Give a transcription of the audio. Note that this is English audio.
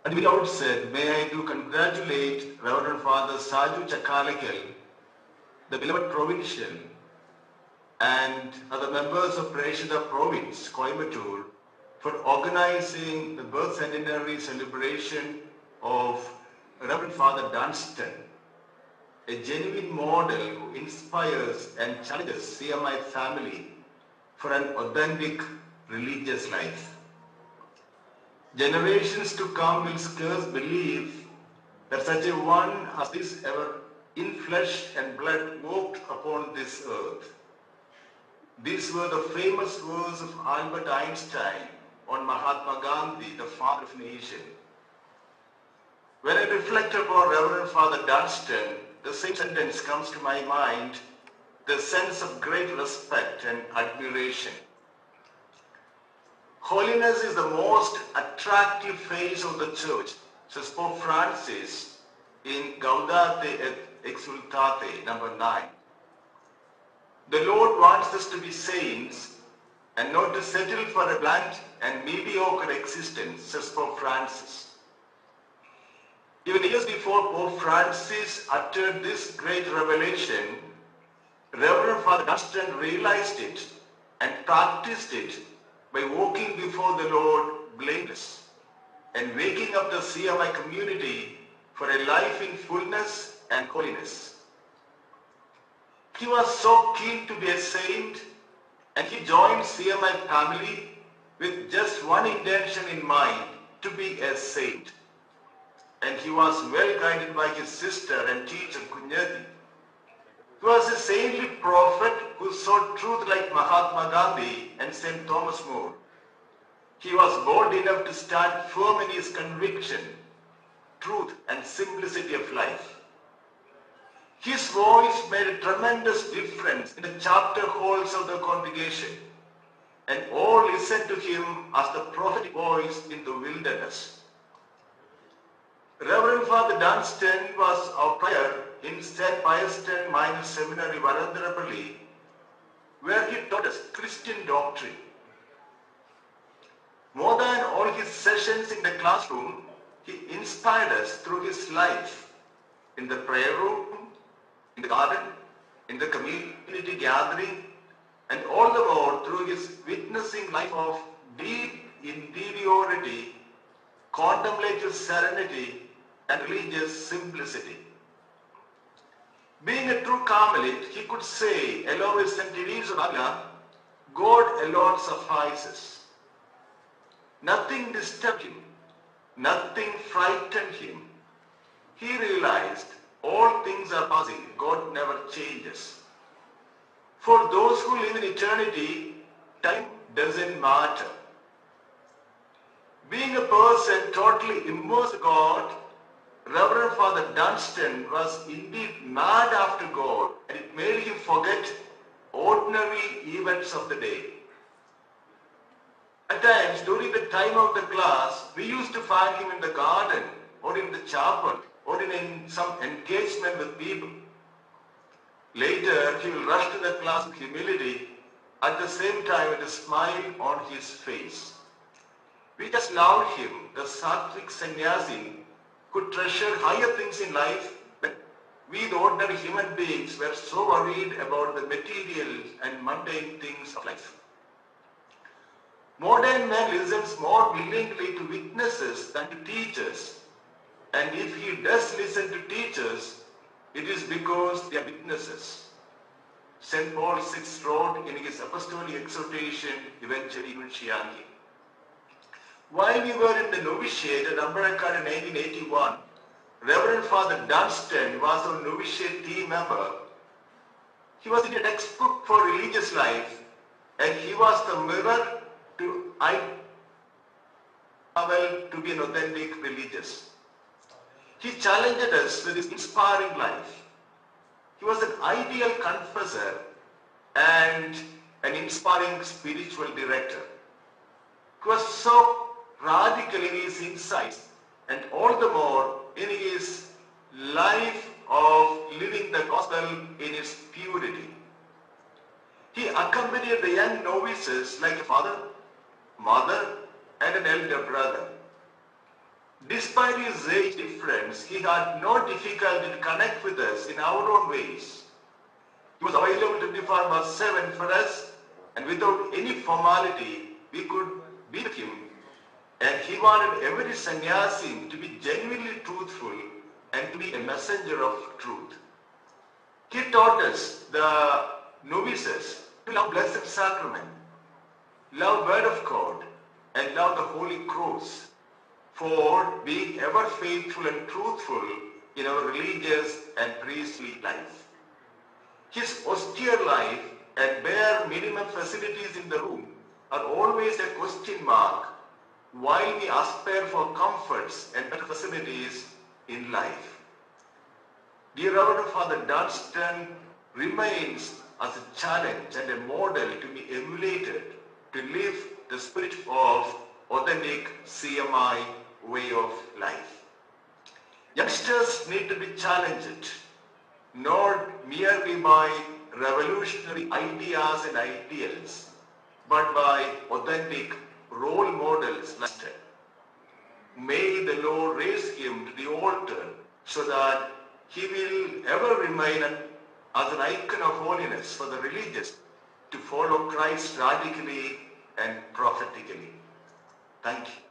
At the outset, may I do congratulate Reverend Father Saju Chakalekal, the beloved provincial, and other members of Preshida Province, Coimbatore, for organizing the birth centenary celebration of Reverend Father Dunstan, a genuine model who inspires and challenges CMI family for an authentic religious life. Generations to come will scarce believe that such a one as this ever in flesh and blood walked upon this earth. These were the famous words of Albert Einstein on Mahatma Gandhi, the father of nation. When I reflect upon Reverend Father Dunstan, the same sentence comes to my mind, the sense of great respect and admiration. Holiness is the most attractive face of the church, says Pope Francis in Gaudete et Exsultate, number 9. The Lord wants us to be saints and not to settle for a bland and mediocre existence, says Pope Francis. Even years before Pope Francis uttered this great revelation, Reverend Father Dunstan realized it and practiced it by walking before the Lord blameless and waking up the CMI community for a life in fullness and holiness. He was so keen to be a saint, and he joined CMI family with just one intention in mind, to be a saint. And he was well guided by his sister and teacher Kunyati. He was a saintly prophet who sought truth like Mahatma Gandhi and St. Thomas More. He was bold enough to stand firm in his conviction, truth and simplicity of life. His voice made a tremendous difference in the chapter halls of the congregation, and all listened to him as the prophetic voice in the wilderness. Reverend Father Dunstan was our prior in St. Pius X Minor Seminary, Varandarapalli, where he taught us Christian doctrine. More than all his sessions in the classroom, he inspired us through his life in the prayer room, in the garden, in the community gathering, and all the more through his witnessing life of deep interiority, contemplative serenity, and religious simplicity. Being a true Carmelite, he could say, along with St. Teresa of Avila, God alone suffices. Nothing disturbed him, nothing frightened him. He realized all things are passing, God never changes. For those who live in eternity, time doesn't matter. Being a person totally immersed in God, Reverend Father Dunstan was indeed mad after God, and it made him forget ordinary events of the day. At times, during the time of the class, we used to find him in the garden or in the chapel or in some engagement with people. Later, he will rush to the class with humility, at the same time with a smile on his face. We just loved him, the sattvic sannyasi, could treasure higher things in life, but we, the ordinary human beings, were so worried about the material and mundane things of life. Modern man listens more willingly to witnesses than to teachers, and if he does listen to teachers, it is because they are witnesses. St. Paul VI wrote in his apostolic exhortation, Evangelii Nuntiandi. While we were in the novitiate at Ambarakkad in 1981, Reverend Father Dunstan was our novitiate team member. He was in a textbook for religious life, and he was the mirror to to be an authentic religious. He challenged us with his inspiring life. He was an ideal confessor and an inspiring spiritual director. He was so radical in his insights, and all the more in his life of living the gospel in its purity. He accompanied the young novices like a father, mother, and an elder brother. Despite his age difference, he had no difficulty to connect with us in our own ways. He was available 24/7 for us, and without any formality, we could be with him. And he wanted every sannyasi to be genuinely truthful and to be a messenger of truth. He taught us, the novices, to love Blessed Sacrament, love Word of God, and love the Holy Cross, for being ever faithful and truthful in our religious and priestly life. His austere life and bare minimum facilities in the room are always a question mark while we aspire for comforts and better facilities in life. Dear Reverend Father Dunstan remains as a challenge and a model to be emulated to live the spirit of authentic CMI way of life. Youngsters need to be challenged, not merely by revolutionary ideas and ideals, but by authentic role models like that. May the Lord raise him to the altar so that he will ever remain as an icon of holiness for the religious to follow Christ radically and prophetically. Thank you.